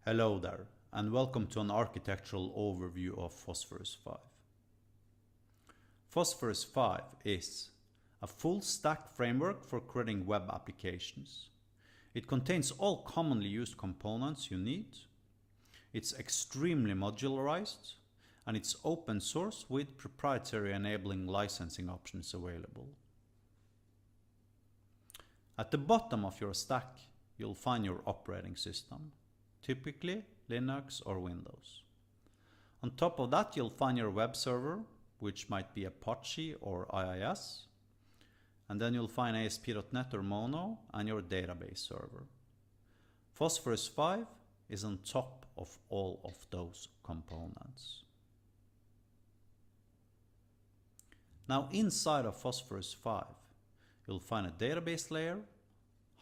Hello there, and welcome to an architectural overview of Phosphorus 5. Phosphorus 5 is a full-stack framework for creating web applications. It contains all commonly used components you need. It's extremely modularized, and it's open source with proprietary enabling licensing options available. At the bottom of your stack, you'll find your operating system, typically Linux or Windows. On top of that, you'll find your web server, which might be Apache or IIS. And then you'll find ASP.NET or Mono and your database server. Phosphorus 5 is on top of all of those components. Now, inside of Phosphorus 5, you'll find a database layer,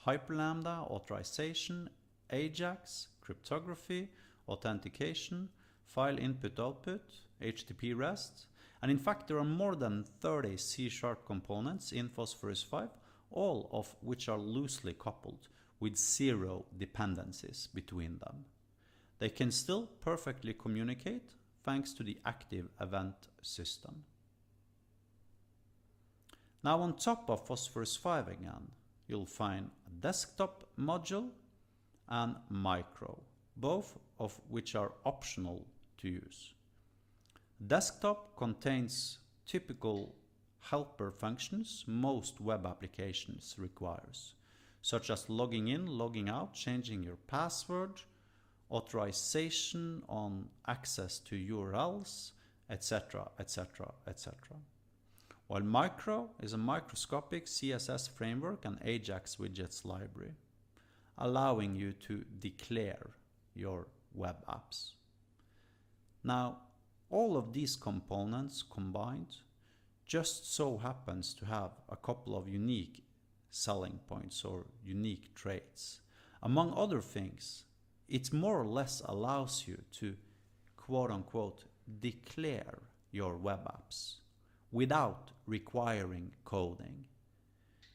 Hyperlambda, authorization, AJAX, cryptography, authentication, file input-output, HTTP REST, and in fact there are more than 30 C# components in Phosphorus 5, all of which are loosely coupled with zero dependencies between them. They can still perfectly communicate thanks to the active event system. Now on top of Phosphorus 5 again, you'll find a desktop module and micro, both of which are optional to use. Desktop contains typical helper functions most web applications requires, such as logging in, logging out, changing your password, authorization on access to URLs, etc., etc., etc. While micro is a microscopic CSS framework and AJAX widgets library, allowing you to declare your web apps. Now, all of these components combined just so happens to have a couple of unique selling points or unique traits. Among other things, it more or less allows you to quote-unquote declare your web apps without requiring coding.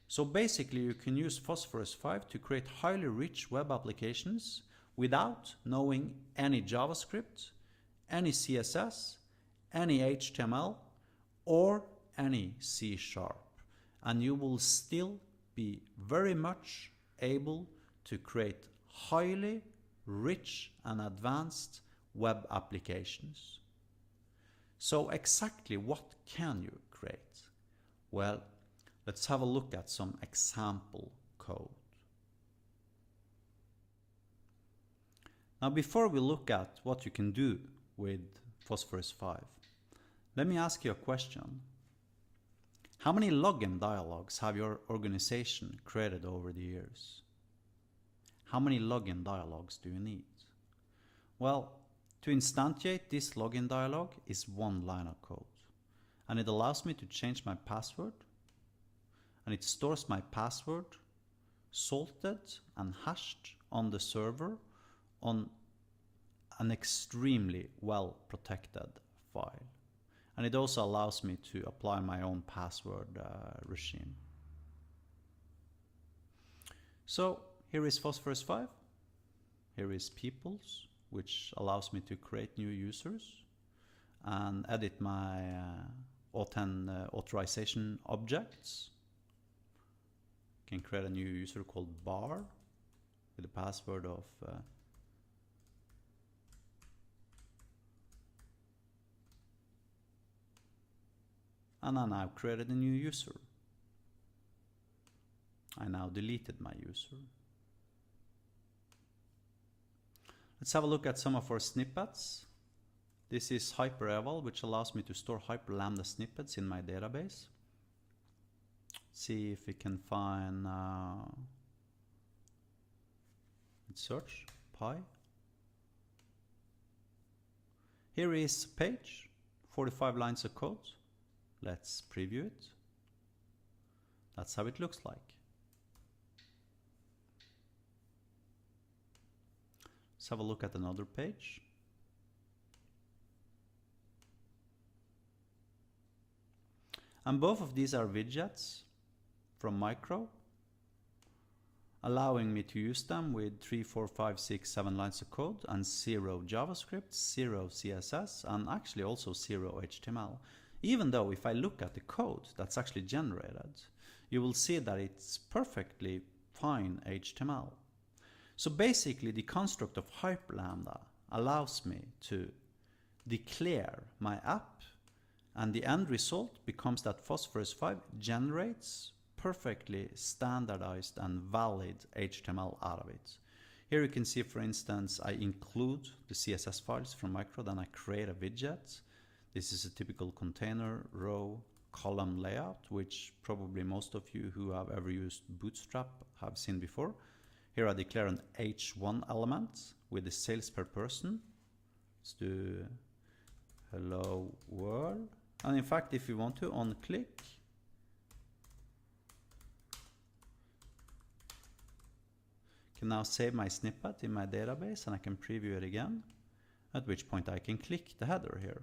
So basically you can use Phosphorus 5 to create highly rich web applications without knowing any JavaScript, any CSS, any HTML, or any C#. And you will still be very much able to create highly rich and advanced web applications. So exactly what can you create? Well, let's have a look at some example code. Now, before we look at what you can do with Phosphorus 5, let me ask you a question. How many login dialogues have your organization created over the years? How many login dialogues do you need? Well, to instantiate this login dialog is one line of code, and it allows me to change my password, and it stores my password salted and hashed on the server on an extremely well protected file. And it also allows me to apply my own password regime. So here is Phosphorus 5. Here is peoples, which allows me to create new users and edit my authorization objects. Can create a new user called bar with a password of and I now created a new user. I now deleted my user. Let's have a look at some of our snippets. This is hypereval, which allows me to store hyperlambda snippets in my database. See if we can find search pi. Here is page, 45 lines of code. Let's preview it. That's how it looks like. Let's have a look at another page. And both of these are widgets from Micro. allowing me to use them with 3, 4, 5, 6, 7 lines of code and 0 JavaScript, 0 CSS, and actually also 0 HTML. Even though if I look at the code that's actually generated, you will see that it's perfectly fine HTML. So basically the construct of hyperlambda allows me to declare my app, and the end result becomes that Phosphorus 5 generates perfectly standardized and valid HTML out of it. Here you can see, for instance, I include the CSS files from Micro, then I create a widget. This is a typical container row column layout, which probably most of you who have ever used Bootstrap have seen before. Here I declare an H1 element with the sales per person. Let's do hello world. And in fact, if you want to, on click, can now save my snippet in my database and I can preview it again, at which point I can click the header here.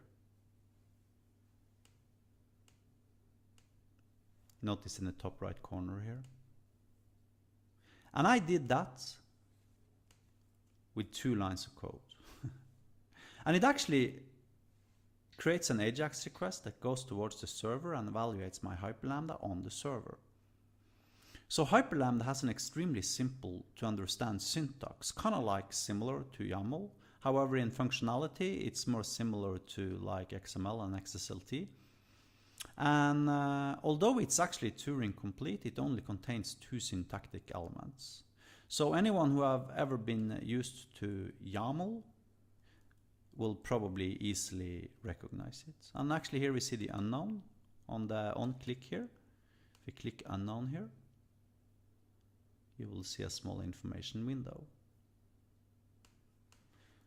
Notice in the top right corner here. And I did that with 2 lines of code. And it actually creates an AJAX request that goes towards the server and evaluates my hyperlambda on the server. So hyperlambda has an extremely simple to understand syntax, kind of like similar to YAML. However, in functionality, it's more similar to like XML and XSLT. And although it's actually Turing complete, it only contains 2 syntactic elements. So anyone who have ever been used to YAML will probably easily recognize it. And actually here we see the unknown on the on-click here. If we click unknown here, you will see a small information window.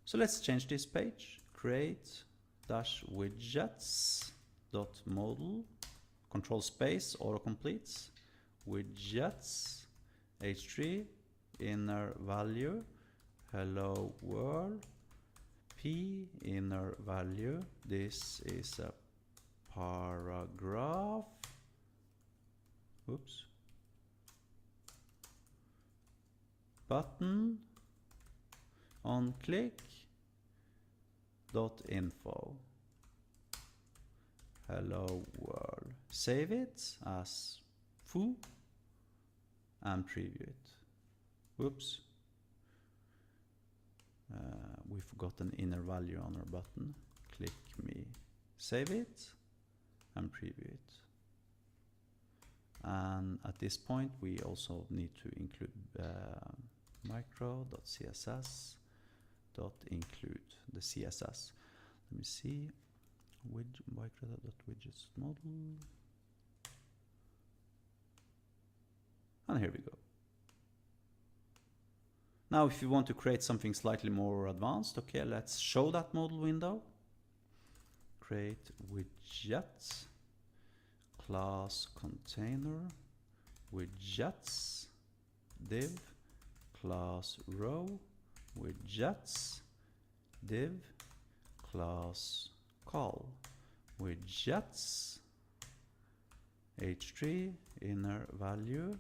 So let's change this page. Create -widgets.modal, control space, autocompletes, widgets, h3, inner value, hello world, p, inner value, this is a paragraph, oops, button, on click, .info, hello world. Save it as foo and preview it. Whoops. We forgot an inner value on our button. Click me, save it and preview it. And at this point we also need to include micro.css.include the CSS. Let me see, micro.widgets model, and here we go. Now if you want to create something slightly more advanced, okay, let's show that modal window. Create widgets, class container, widgets, div, class row, widgets, div, class call, widgets, h3, inner value,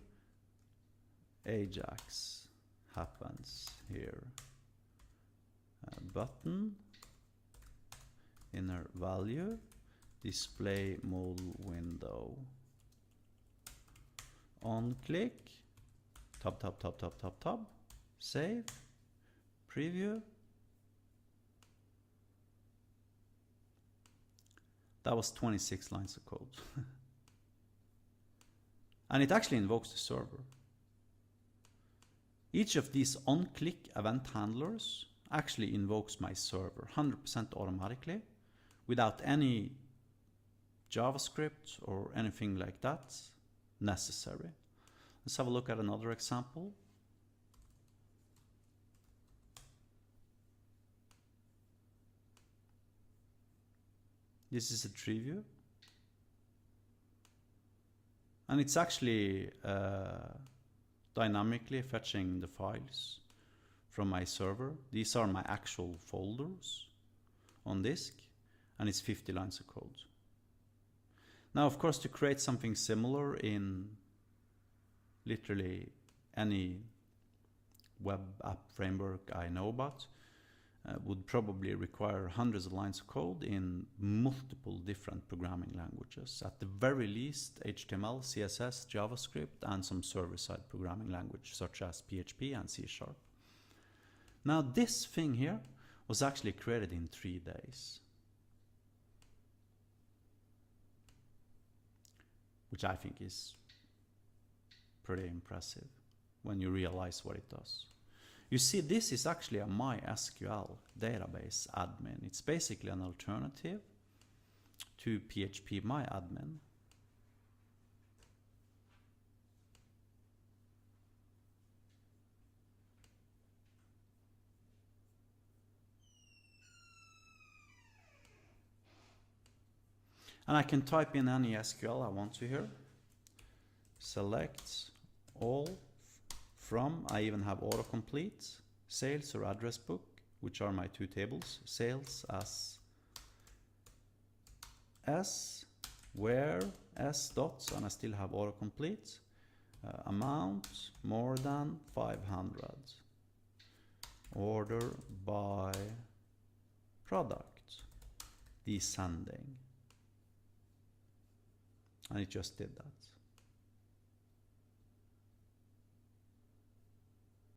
AJAX happens here, button, inner value, display modal window, on click, tab, tab, tab, tab, tab, tab, save, preview. That was 26 lines of code. And it actually invokes the server. Each of these on-click event handlers actually invokes my server 100% automatically without any JavaScript or anything like that necessary. Let's have a look at another example. This is a tree view. And it's actually dynamically fetching the files from my server. These are my actual folders on disk, and it's 50 lines of code. Now, of course, to create something similar in literally any web app framework I know about would probably require hundreds of lines of code in multiple different programming languages. At the very least, HTML, CSS, JavaScript, and some server-side programming language such as PHP and C#. Now this thing here was actually created in 3 days, which I think is pretty impressive when you realize what it does. You see, this is actually a MySQL database admin. It's basically an alternative to PHP MyAdmin. And I can type in any SQL I want to here. Select all from, I even have autocomplete, sales or address book, which are my 2 tables. Sales as S, where S dots, and I still have autocomplete. Amount more than 500. Order by product, descending. And it just did that.